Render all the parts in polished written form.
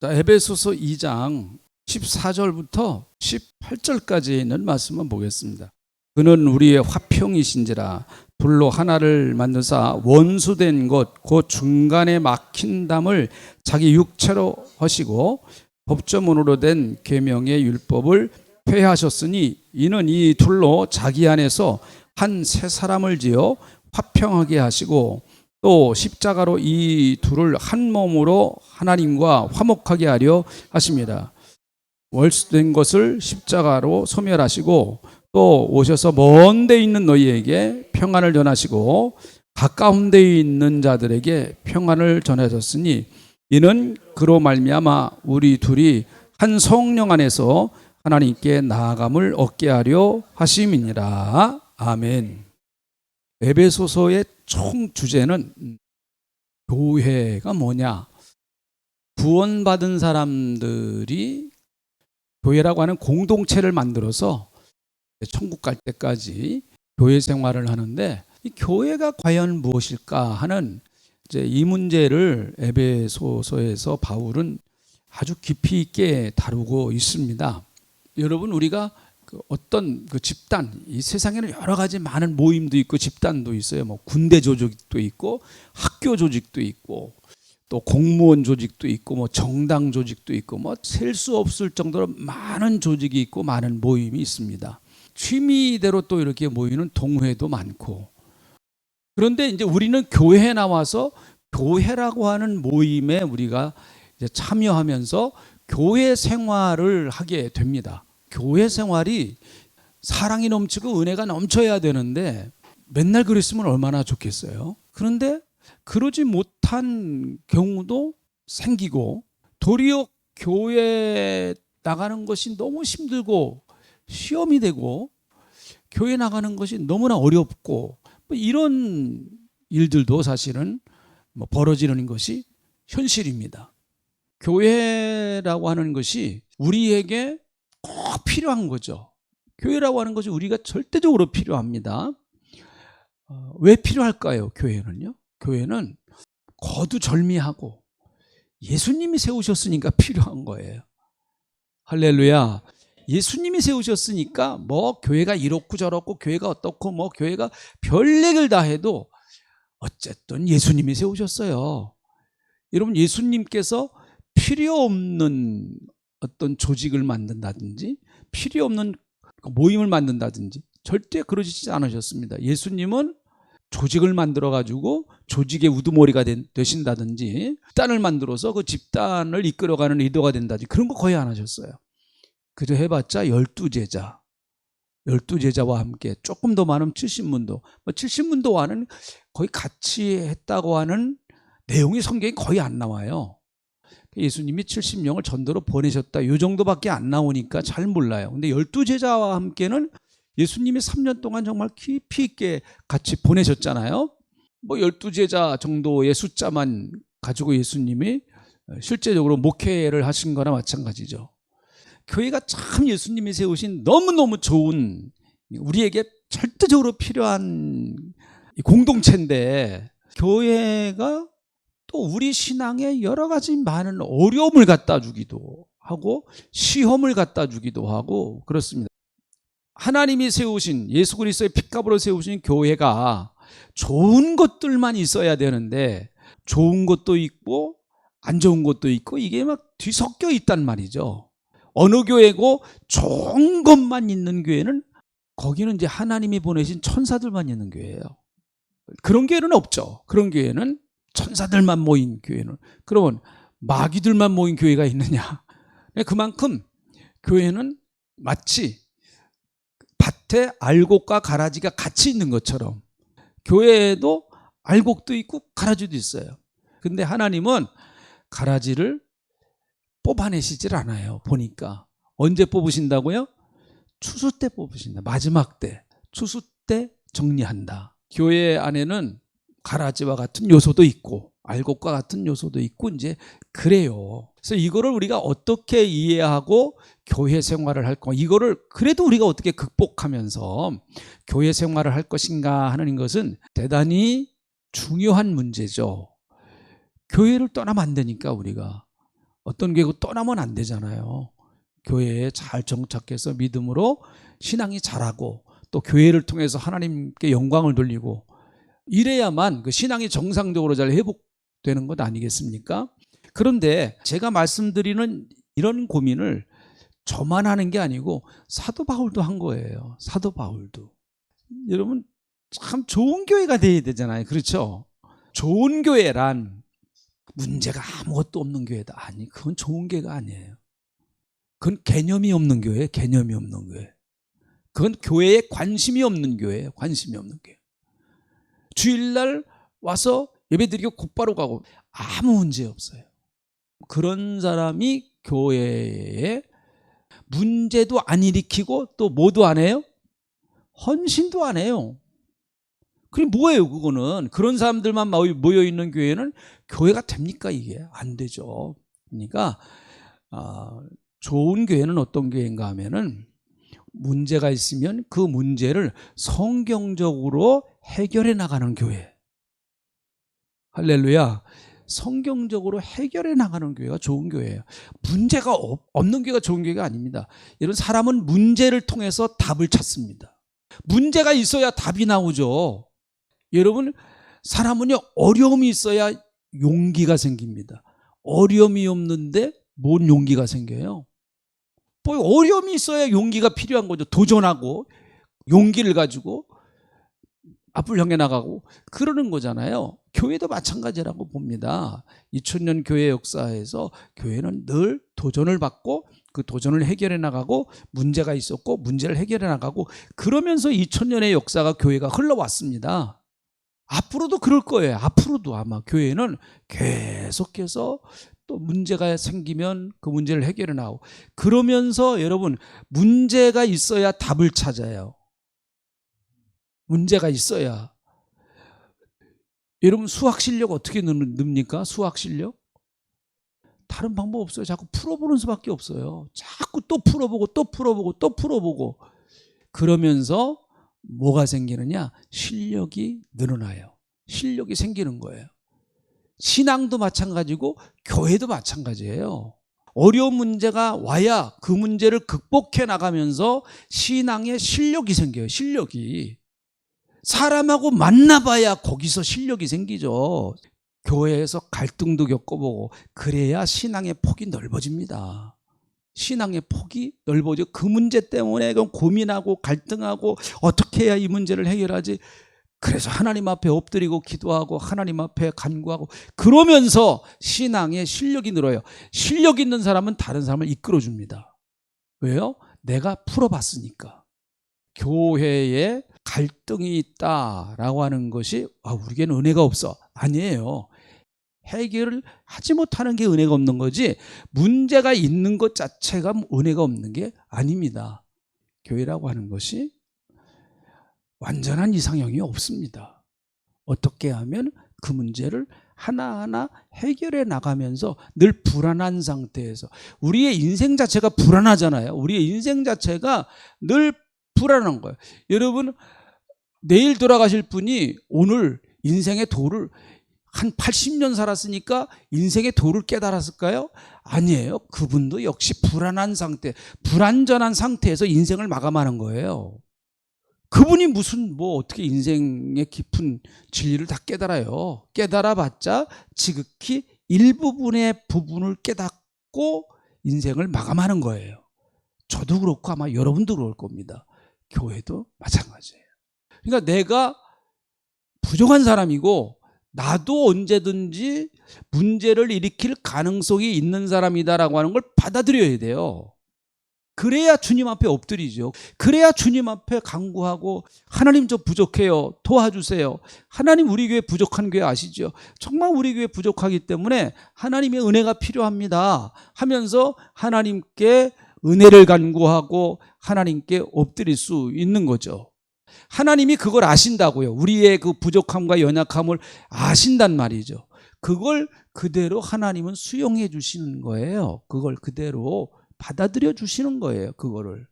자, 에베소서 2장 14절부터 18절까지 있는 말씀을 보겠습니다. 그는 우리의 화평이신지라 둘로 하나를 만드사 원수된 것 곧 중간에 막힌 담을 자기 육체로 하시고 법조문으로 된 계명의 율법을 폐하셨으니 이는 이 둘로 자기 안에서 한 새 사람을 지어 화평하게 하시고 또 십자가로 이 둘을 한 몸으로 하나님과 화목하게 하려 하십니다. 원수된 것을 십자가로 소멸하시고 또 오셔서 먼 데 있는 너희에게 평안을 전하시고 가까운 데 있는 자들에게 평안을 전하셨으니 이는 그로 말미암아 우리 둘이 한 성령 안에서 하나님께 나아감을 얻게 하려 하심이니라. 아멘. 에베소서의 총 주제는 교회가 뭐냐? 구원받은 사람들이 교회라고 하는 공동체를 만들어서 천국 갈 때까지 교회 생활을 하는데 이 교회가 과연 무엇일까 하는 이제 이 문제를 에베소서에서 바울은 아주 깊이 있게 다루고 있습니다. 여러분, 우리가 어떤 집단, 이 세상에는 여러 가지 많은 모임도 있고 집단도 있어요. 뭐 군대 조직도 있고 학교 조직도 있고 또 공무원 조직도 있고 뭐 정당 조직도 있고 뭐 셀 수 없을 정도로 많은 조직이 있고 많은 모임이 있습니다. 취미대로 또 이렇게 모이는 동호회도 많고. 그런데 이제 우리는 교회에 나와서 교회라고 하는 모임에 우리가 이제 참여하면서 교회 생활을 하게 됩니다. 교회 생활이 사랑이 넘치고 은혜가 넘쳐야 되는데 맨날 그랬으면 얼마나 좋겠어요. 그런데 그러지 못한 경우도 생기고 도리어 교회 나가는 것이 너무 힘들고 시험이 되고 교회 나가는 것이 너무나 어렵고 이런 일들도 사실은 벌어지는 것이 현실입니다. 교회라고 하는 것이 우리에게 꼭 필요한 거죠. 교회라고 하는 것이 우리가 절대적으로 필요합니다. 왜 필요할까요? 교회는요? 교회는 거두절미하고 예수님이 세우셨으니까 필요한 거예요. 할렐루야. 예수님이 세우셨으니까 뭐 교회가 이렇고 저렇고 교회가 어떻고 뭐 교회가 별 얘기를 다 해도 어쨌든 예수님이 세우셨어요. 여러분, 예수님께서 필요 없는 어떤 조직을 만든다든지 필요 없는 모임을 만든다든지 절대 그러시지 않으셨습니다. 예수님은 조직을 만들어 가지고 조직의 우두머리가 되신다든지 집단을 만들어서 그 집단을 이끌어가는 리더가 된다든지 그런 거 거의 안 하셨어요. 그저 해봤자 12제자 12제자와 함께 조금 더 많으면 70문도 70문도와는 거의 같이 했다고 하는 내용이 성경에 거의 안 나와요. 예수님이 70명을 전도로 보내셨다 이 정도밖에 안 나오니까 잘 몰라요. 근데 12제자와 함께는 예수님이 3년 동안 정말 깊이 있게 같이 보내셨잖아요. 뭐 12제자 정도의 숫자만 가지고 예수님이 실제적으로 목회를 하신 거나 마찬가지죠. 교회가 참 예수님이 세우신 너무너무 좋은 우리에게 절대적으로 필요한 공동체인데 교회가 또 우리 신앙에 여러 가지 많은 어려움을 갖다 주기도 하고 시험을 갖다 주기도 하고 그렇습니다. 하나님이 세우신 예수 그리스도의 핏값으로 세우신 교회가 좋은 것들만 있어야 되는데 좋은 것도 있고 안 좋은 것도 있고 이게 막 뒤섞여 있단 말이죠. 어느 교회고 좋은 것만 있는 교회는 거기는 이제 하나님이 보내신 천사들만 있는 교회예요. 그런 교회는 없죠. 그런 교회는 천사들만 모인 교회는. 그러면 마귀들만 모인 교회가 있느냐? 그만큼 교회는 마치 밭에 알곡과 가라지가 같이 있는 것처럼 교회에도 알곡도 있고 가라지도 있어요. 근데 하나님은 가라지를 뽑아내시질 않아요. 보니까 언제 뽑으신다고요? 추수 때 뽑으신다. 마지막 때 추수 때 정리한다. 교회 안에는 가라지와 같은 요소도 있고 알곡과 같은 요소도 있고 이제 그래요. 그래서 이거를 우리가 어떻게 이해하고 교회 생활을 할 거, 이거를 그래도 우리가 어떻게 극복하면서 교회 생활을 할 것인가 하는 것은 대단히 중요한 문제죠. 교회를 떠나면 안 되니까 우리가 어떤 교회 떠나면 안 되잖아요. 교회에 잘 정착해서 믿음으로 신앙이 자라고 또 교회를 통해서 하나님께 영광을 돌리고 이래야만 그 신앙이 정상적으로 잘 회복되는 것 아니겠습니까? 그런데 제가 말씀드리는 이런 고민을 저만 하는 게 아니고 사도 바울도 한 거예요. 사도 바울도. 여러분 참 좋은 교회가 돼야 되잖아요. 그렇죠? 좋은 교회란 문제가 아무것도 없는 교회다. 아니, 그건 좋은 교회가 아니에요. 그건 개념이 없는 교회, 개념이 없는 교회. 그건 교회에 관심이 없는 교회예요. 관심이 없는 교회. 주일날 와서 예배드리고 곧바로 가고 아무 문제 없어요. 그런 사람이 교회에 문제도 안 일으키고 또 뭐도 안 해요? 헌신도 안 해요. 그게 뭐예요, 그거는? 그런 사람들만 모여있는 교회는 교회가 됩니까, 이게? 안 되죠. 그러니까, 좋은 교회는 어떤 교회인가 하면은 문제가 있으면 그 문제를 성경적으로 해결해 나가는 교회. 할렐루야. 성경적으로 해결해 나가는 교회가 좋은 교회예요. 문제가 없는 교회가 좋은 교회가 아닙니다. 이런 사람은 문제를 통해서 답을 찾습니다. 문제가 있어야 답이 나오죠. 여러분, 사람은요, 어려움이 있어야 용기가 생깁니다. 어려움이 없는데 뭔 용기가 생겨요? 뭐 어려움이 있어야 용기가 필요한 거죠. 도전하고 용기를 가지고 앞을 향해 나가고 그러는 거잖아요. 교회도 마찬가지라고 봅니다. 2000년 교회 역사에서 교회는 늘 도전을 받고 그 도전을 해결해 나가고 문제가 있었고 문제를 해결해 나가고 그러면서 2000년의 역사가 교회가 흘러왔습니다. 앞으로도 그럴 거예요. 앞으로도 아마 교회는 계속해서 또 문제가 생기면 그 문제를 해결해 나가고 그러면서 여러분 문제가 있어야 답을 찾아요. 문제가 있어야. 여러분 수학 실력 어떻게 늡니까? 수학 실력? 다른 방법 없어요. 자꾸 풀어보는 수밖에 없어요. 자꾸 또 풀어보고 또 풀어보고 또 풀어보고 그러면서 뭐가 생기느냐? 실력이 늘어나요. 실력이 생기는 거예요. 신앙도 마찬가지고 교회도 마찬가지예요. 어려운 문제가 와야 그 문제를 극복해 나가면서 신앙의 실력이 생겨요. 실력이. 사람하고 만나봐야 거기서 실력이 생기죠. 교회에서 갈등도 겪어보고 그래야 신앙의 폭이 넓어집니다. 신앙의 폭이 넓어져. 그 문제 때문에 고민하고 갈등하고 어떻게 해야 이 문제를 해결하지. 그래서 하나님 앞에 엎드리고 기도하고 하나님 앞에 간구하고 그러면서 신앙의 실력이 늘어요. 실력 있는 사람은 다른 사람을 이끌어줍니다. 왜요? 내가 풀어봤으니까. 교회에 갈등이 있다라고 하는 것이 우리에게는 은혜가 없어. 아니에요. 해결을 하지 못하는 게 은혜가 없는 거지 문제가 있는 것 자체가 은혜가 없는 게 아닙니다. 교회라고 하는 것이 완전한 이상형이 없습니다. 어떻게 하면 그 문제를 하나하나 해결해 나가면서 늘 불안한 상태에서 우리의 인생 자체가 불안하잖아요. 우리의 인생 자체가 늘 불안한 거예요. 여러분 내일 돌아가실 분이 오늘 인생의 도를 한 80년 살았으니까 인생의 도를 깨달았을까요? 아니에요. 그분도 역시 불안한 상태, 불안전한 상태에서 인생을 마감하는 거예요. 그분이 무슨 어떻게 인생의 깊은 진리를 다 깨달아요. 깨달아봤자 지극히 일부분의 부분을 깨닫고 인생을 마감하는 거예요. 저도 그렇고 아마 여러분도 그럴 겁니다. 교회도 마찬가지예요. 그러니까 내가 부족한 사람이고 나도 언제든지 문제를 일으킬 가능성이 있는 사람이다라고 하는 걸 받아들여야 돼요. 그래야 주님 앞에 엎드리죠. 그래야 주님 앞에 간구하고 하나님 저 부족해요. 도와주세요. 하나님 우리 교회 부족한 교회 아시죠? 정말 우리 교회 부족하기 때문에 하나님의 은혜가 필요합니다 하면서 하나님께 은혜를 간구하고 하나님께 엎드릴 수 있는 거죠. 하나님이 그걸 아신다고요. 우리의 그 부족함과 연약함을 아신단 말이죠. 그걸 그대로 하나님은 수용해 주시는 거예요. 그걸 그대로 받아들여 주시는 거예요. 그거를.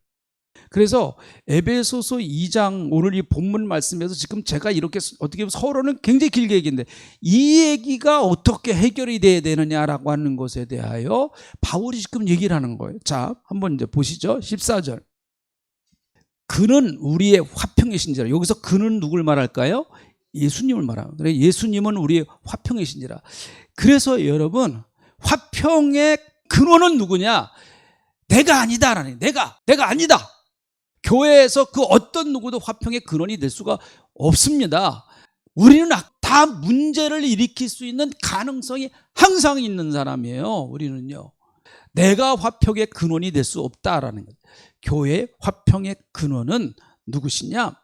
그래서 에베소서 2장 오늘 이 본문 말씀에서 지금 제가 이렇게 어떻게 보면 서론은 굉장히 길게 얘기했는데 이 얘기가 어떻게 해결이 돼야 되느냐라고 하는 것에 대하여 바울이 지금 얘기를 하는 거예요. 자, 한번 이제 보시죠. 14절. 그는 우리의 화평이신지라. 여기서 그는 누굴 말할까요? 예수님을 말합니다. 그래, 예수님은 우리의 화평이신지라. 그래서 여러분, 화평의 근원은 누구냐? 내가 아니다라는, 내가 아니다. 교회에서 그 어떤 누구도 화평의 근원이 될 수가 없습니다. 우리는 다 문제를 일으킬 수 있는 가능성이 항상 있는 사람이에요. 우리는요. 내가 화평의 근원이 될 수 없다라는 거죠. 교회의 화평의 근원은 누구시냐?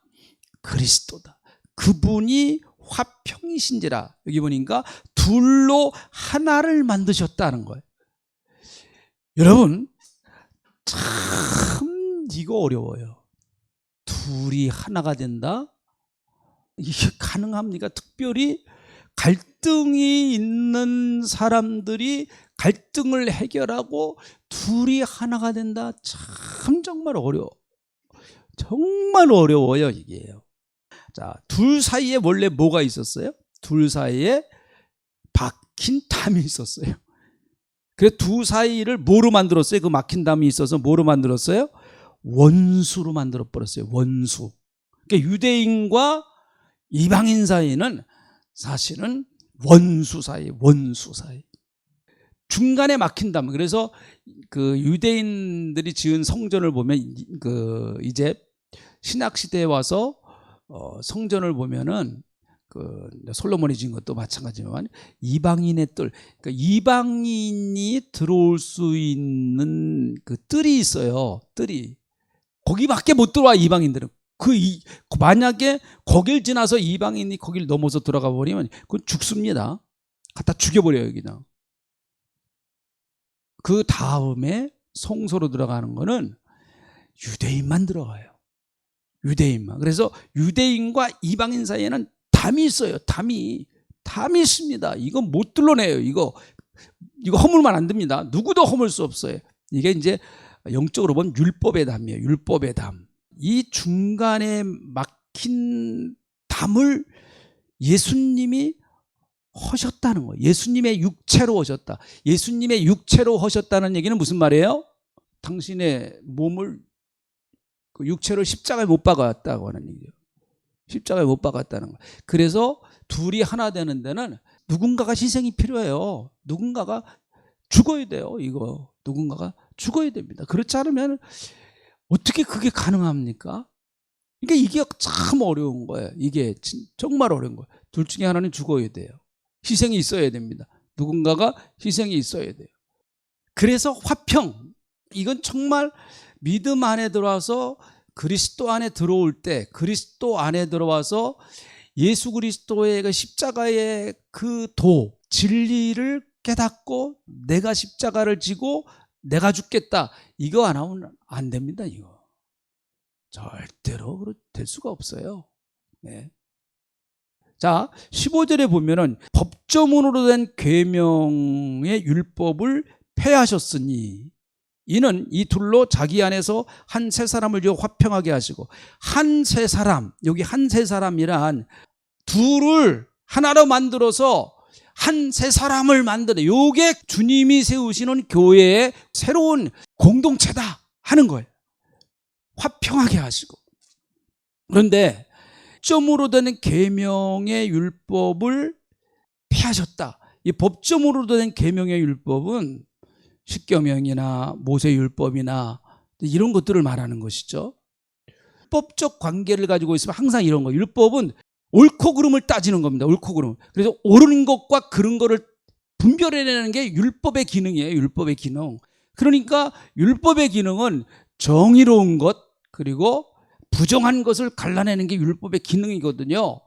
그리스도다. 그분이 화평이신지라. 여기 보니까 둘로 하나를 만드셨다는 거예요. 여러분, 참 이거 어려워요. 둘이 하나가 된다? 이게 가능합니까? 특별히 갈등이 있는 사람들이 갈등을 해결하고 둘이 하나가 된다? 참 정말 어려워. 정말 어려워요, 이게요. 자, 둘 사이에 원래 뭐가 있었어요? 둘 사이에 박힌 담이 있었어요. 그래서 두 사이를 뭐로 만들었어요? 그 막힌 담이 있어서 뭐로 만들었어요? 원수로 만들어 버렸어요. 원수. 그러니까 유대인과 이방인 사이는 사실은 원수 사이. 중간에 막힌 담. 그래서 그 유대인들이 지은 성전을 보면 이제 신약 시대에 와서 성전을 보면은 그 솔로몬이 지은 것도 마찬가지지만 이방인의 뜰, 그러니까 이방인이 들어올 수 있는 그 뜰이 있어요. 뜰이 거기밖에 못 들어와. 이방인들은 만약에 거길 지나서 이방인이 거길 넘어서 들어가 버리면 그건 죽습니다. 갖다 죽여버려요, 그냥. 그 다음에 성소로 들어가는 거는 유대인만 들어가요. 유대인만. 그래서 유대인과 이방인 사이에는 담이 있어요. 담이 있습니다. 이거 못 뚫어내요. 이거 허물면 안 됩니다. 누구도 허물 수 없어요. 이게 이제 영적으로 보면 율법의 담이에요. 율법의 담. 이 중간에 막힌 담을 예수님이 허셨다는 거예요. 예수님의 육체로 허셨다. 예수님의 육체로 허셨다는 얘기는 무슨 말이에요? 당신의 몸을 그 육체로 십자가에 못 박았다고 하는 얘기죠. 십자가에 못 박았다는 거예요. 그래서 둘이 하나 되는 데는 누군가가 희생이 필요해요. 누군가가 죽어야 돼요. 누군가가 죽어야 됩니다. 그렇지 않으면 어떻게 그게 가능합니까? 그러니까 이게 참 어려운 거예요. 이게 정말 어려운 거예요. 둘 중에 하나는 죽어야 돼요. 희생이 있어야 됩니다. 누군가가 희생이 있어야 돼요. 그래서 화평, 이건 정말 믿음 안에 들어와서 그리스도 안에 들어올 때, 그리스도 안에 들어와서 예수 그리스도의 그 십자가의 그 진리를 깨닫고 내가 십자가를 지고 내가 죽겠다, 이거 안 하면 안 됩니다. 이거 절대로 될 수가 없어요. 네. 자, 15절에 보면은 법조문으로 된 계명의 율법을 폐하셨으니 이는 이 둘로 자기 안에서 한 세 사람을 지어 화평하게 하시고, 한 세 사람, 여기 한 세 사람이란 둘을 하나로 만들어서 한 세 사람을 만드는, 요게 주님이 세우시는 교회의 새로운 공동체다 하는 거예요. 화평하게 하시고. 그런데 법점으로 되는 계명의 율법을 폐하셨다. 이 법점으로 된 계명의 율법은 십계명이나 모세율법이나 이런 것들을 말하는 것이죠. 법적 관계를 가지고 있으면 항상 이런 거, 율법은 옳고 그름을 따지는 겁니다. 옳고 그름. 그래서 옳은 것과 그른 거를 분별해내는 게 율법의 기능이에요. 율법의 기능. 그러니까 율법의 기능은 정의로운 것, 그리고 부정한 것을 갈라내는 게 율법의 기능이거든요.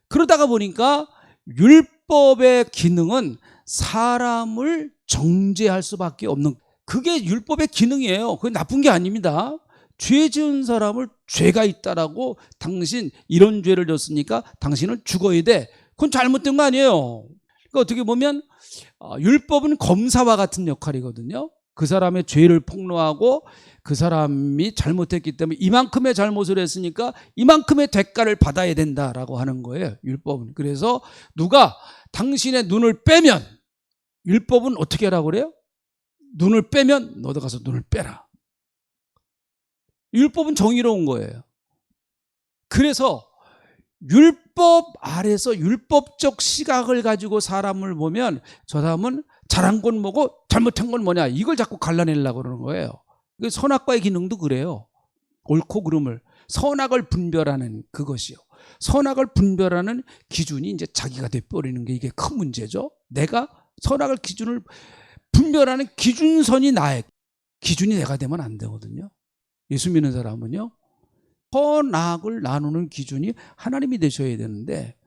그러다가 보니까 율법의 기능은 사람을 정죄할 수밖에 없는, 그게 율법의 기능이에요. 그게 나쁜 게 아닙니다. 죄 지은 사람을 죄가 있다라고, 당신 이런 죄를 졌으니까 당신은 죽어야 돼, 그건 잘못된 거 아니에요. 그러니까 어떻게 보면 율법은 검사와 같은 역할이거든요. 그 사람의 죄를 폭로하고 그 사람이 잘못했기 때문에 이만큼의 잘못을 했으니까 이만큼의 대가를 받아야 된다라고 하는 거예요, 율법은. 그래서 누가 당신의 눈을 빼면, 율법은 어떻게 하라고 그래요? 눈을 빼면 너도 가서 눈을 빼라. 율법은 정의로운 거예요. 그래서 율법 아래서 율법적 시각을 가지고 사람을 보면 저 사람은 잘한 건 뭐고 잘못한 건 뭐냐, 이걸 자꾸 갈라내려고 그러는 거예요. 선악과의 기능도 그래요. 옳고 그름을, 선악을 분별하는 그것이요. 선악을 분별하는 기준이 이제 자기가 돼버리는 게 이게 큰 문제죠. 내가 선악을 기준을 분별하는 기준선이 나의 기준이 내가 되면 안 되거든요. 예수 믿는 사람은요, 선악을 나누는 기준이 하나님이 되셔야 되는데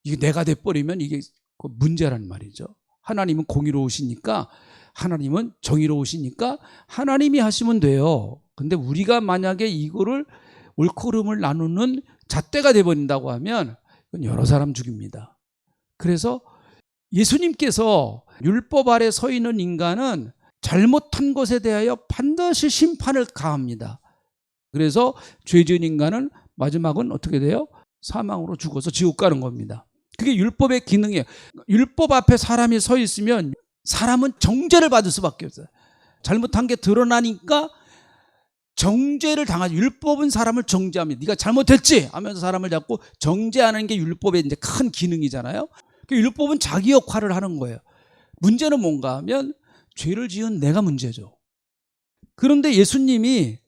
이게 내가 돼버리면 이게 문제란 말이죠. 하나님은 공의로우시니까, 하나님은 정의로우시니까 하나님이 하시면 돼요. 근데 우리가 만약에 이거를 옳고 그름을 나누는 잣대가 돼버린다고 하면 그건 여러 사람 죽입니다. 그래서 예수님께서 율법 아래 서 있는 인간은 잘못한 것에 대하여 반드시 심판을 가합니다. 그래서 죄 지은 인간은 마지막은 어떻게 돼요? 사망으로 죽어서 지옥 가는 겁니다. 그게 율법의 기능이에요. 율법 앞에 사람이 서 있으면 사람은 정죄를 받을 수밖에 없어요. 잘못한 게 드러나니까 정죄를 당하죠. 율법은 사람을 정죄합니다. 네가 잘못했지 하면서 사람을 잡고 정죄하는 게 율법의 이제 큰 기능이잖아요. 율법은 자기 역할을 하는 거예요. 문제는 뭔가 하면 죄를 지은 내가 문제죠. 그런데 예수님이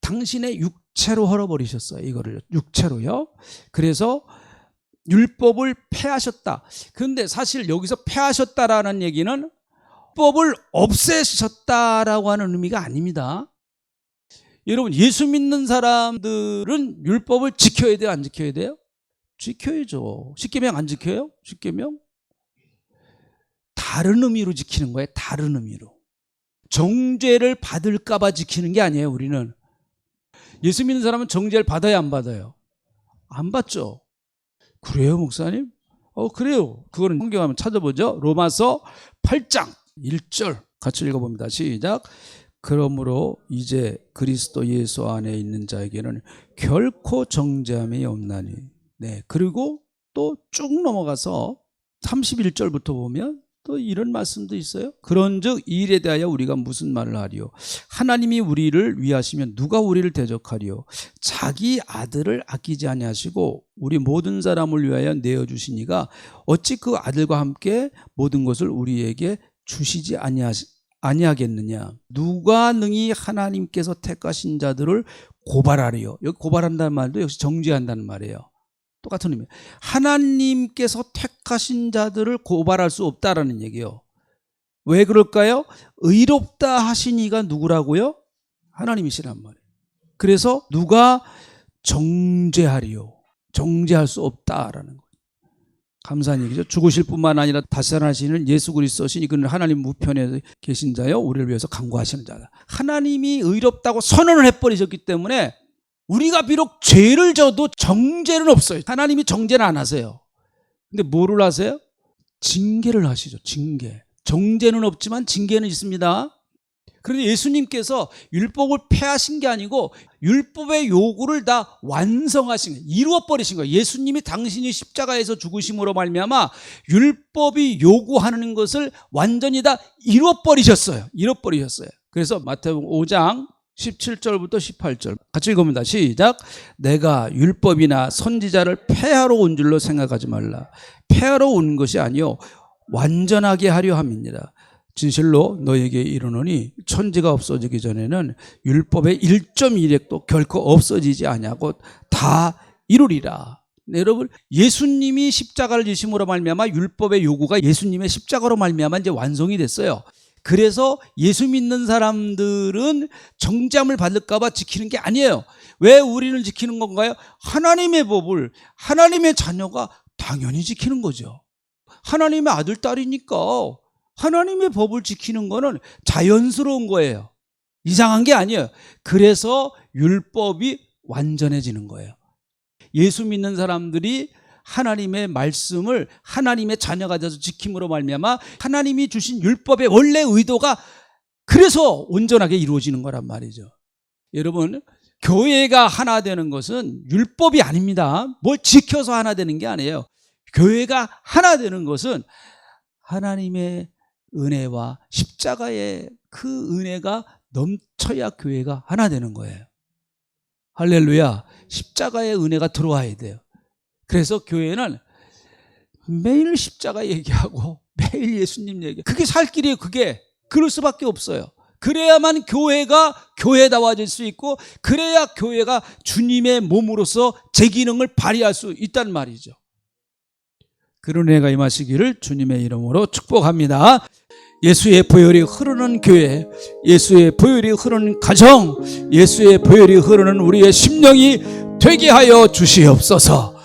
당신의 육체로 헐어버리셨어요. 이거를 육체로요. 그래서 율법을 폐하셨다. 그런데 사실 여기서 폐하셨다라는 얘기는 율법을 없애셨다라고 하는 의미가 아닙니다. 여러분, 예수 믿는 사람들은 율법을 지켜야 돼요, 안 지켜야 돼요? 지켜야죠. 십계명 안 지켜요? 십계명? 다른 의미로 지키는 거예요. 다른 의미로. 정죄를 받을까 봐 지키는 게 아니에요. 우리는. 예수 믿는 사람은 정죄를 받아야 안 받아요? 안 받죠. 그래요, 목사님? 그래요. 그거는 성경 한번 찾아보죠. 로마서 8장 1절 같이 읽어봅니다. 시작. 그러므로 이제 그리스도 예수 안에 있는 자에게는 결코 정죄함이 없나니. 네. 그리고 또 쭉 넘어가서 31절부터 보면 또 이런 말씀도 있어요. 그런즉 이 일에 대하여 우리가 무슨 말을 하리요? 하나님이 우리를 위하시면 누가 우리를 대적하리요? 자기 아들을 아끼지 아니하시고 우리 모든 사람을 위하여 내어주시니가 어찌 그 아들과 함께 모든 것을 우리에게 주시지 아니하겠느냐? 누가 능히 하나님께서 택하신 자들을 고발하리요? 여기 고발한다는 말도 역시 정죄한다는 말이에요. 똑같은 의미. 하나님께서 택하신 자들을 고발할 수 없다라는 얘기예요. 왜 그럴까요? 의롭다 하신 이가 누구라고요? 하나님이시란 말이에요. 그래서 누가 정죄하리요? 정죄할 수 없다라는 거예요. 감사한 얘기죠. 죽으실 뿐만 아니라 다시 살아나시는 예수 그리스도시니 그는 하나님 우편에 계신 자요 우리를 위해서 간구하시는 자다. 하나님이 의롭다고 선언을 해버리셨기 때문에 우리가 비록 죄를 져도 정죄는 없어요. 하나님이 정죄는 안 하세요. 근데 뭐를 하세요? 징계를 하시죠. 징계. 정죄는 없지만 징계는 있습니다. 그런데 예수님께서 율법을 폐하신 게 아니고 율법의 요구를 다 완성하신 거예요. 이루어버리신 거예요. 예수님이 당신이 십자가에서 죽으심으로 말미암아 율법이 요구하는 것을 완전히 다 이루어버리셨어요. 이루어버리셨어요. 그래서 마태복음 5장 17절부터 18절 같이 읽어봅니다. 시작. 내가 율법이나 선지자를 폐하러 온 줄로 생각하지 말라. 폐하러 온 것이 아니요 완전하게 하려 함이니라. 진실로 너에게 이르노니 천지가 없어지기 전에는 율법의 1.1획도 결코 없어지지 아니하고 다 이루리라. 네, 여러분, 예수님이 십자가를 지심으로 말미암아 율법의 요구가 예수님의 십자가로 말미암아 이제 완성이 됐어요. 그래서 예수 믿는 사람들은 정죄함을 받을까 봐 지키는 게 아니에요. 왜 우리는 지키는 건가요? 하나님의 법을 하나님의 자녀가 당연히 지키는 거죠. 하나님의 아들, 딸이니까 하나님의 법을 지키는 거는 자연스러운 거예요. 이상한 게 아니에요. 그래서 율법이 완전해지는 거예요. 예수 믿는 사람들이 하나님의 말씀을 하나님의 자녀가 돼서 지킴으로 말미암아 하나님이 주신 율법의 원래 의도가 그래서 온전하게 이루어지는 거란 말이죠. 여러분, 교회가 하나 되는 것은 율법이 아닙니다. 뭘 지켜서 하나 되는 게 아니에요. 교회가 하나 되는 것은 하나님의 은혜와 십자가의 그 은혜가 넘쳐야 교회가 하나 되는 거예요. 할렐루야. 십자가의 은혜가 들어와야 돼요. 그래서 교회는 매일 십자가 얘기하고 매일 예수님 얘기, 그게 살 길이에요. 그게 그럴 수밖에 없어요. 그래야만 교회가 교회다워질 수 있고, 그래야 교회가 주님의 몸으로서 제 기능을 발휘할 수 있단 말이죠. 그런 은혜가 임하시기를 주님의 이름으로 축복합니다. 예수의 보혈이 흐르는 교회, 예수의 보혈이 흐르는 가정, 예수의 보혈이 흐르는 우리의 심령이 되게 하여 주시옵소서.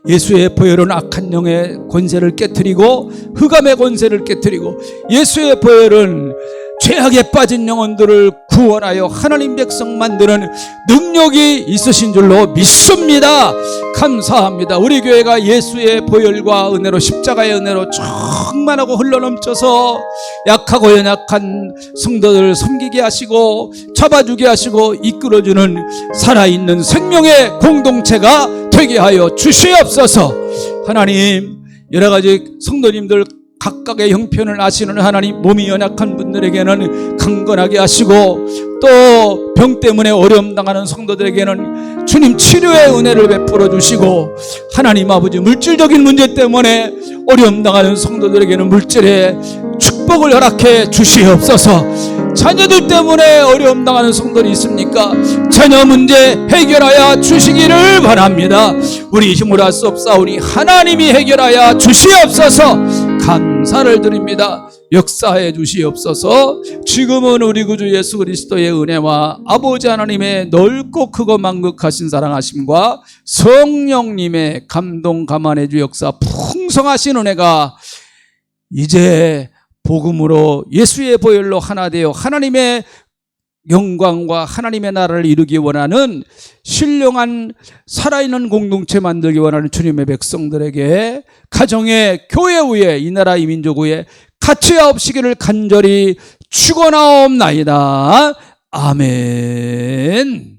예수의 보혈은 악한 영의 권세를 깨트리고 흑암의 권세를 깨트리고, 예수의 보혈은 죄악에 빠진 영혼들을 구원하여 하나님 백성 만드는 능력이 있으신 줄로 믿습니다. 감사합니다. 우리 교회가 예수의 보혈과 은혜로, 십자가의 은혜로 충만하고 흘러넘쳐서 약하고 연약한 성도들을 섬기게 하시고 잡아주게 하시고 이끌어주는 살아있는 생명의 공동체가 되게 하여 주시옵소서. 하나님, 여러가지 성도님들 각각의 형편을 아시는 하나님, 몸이 연약한 분들에게는 강건하게 하시고, 또 병 때문에 어려움 당하는 성도들에게는 주님 치료의 은혜를 베풀어 주시고, 하나님 아버지 물질적인 문제 때문에 어려움 당하는 성도들에게는 물질의 축복을 허락해 주시옵소서. 자녀들 때문에 어려움 당하는 성도들이 있습니까? 자녀 문제 해결하여 주시기를 바랍니다. 우리 힘으로 할 수 없사오니 하나님이 해결하여 주시옵소서. 감사를 드립니다. 역사해 주시옵소서. 지금은 우리 구주 예수 그리스도의 은혜와 아버지 하나님의 넓고 크고 만극하신 사랑하심과 성령님의 감동 감안해 주 역사 풍성하신 은혜가 이제 복음으로 예수의 보혈로 하나 되어 하나님의 영광과 하나님의 나라를 이루기 원하는 신령한 살아있는 공동체 만들기 원하는 주님의 백성들에게, 가정에, 교회 위에, 이 나라 이 민족 위에 가치하옵시기를 간절히 축원하옵나이다. 아멘.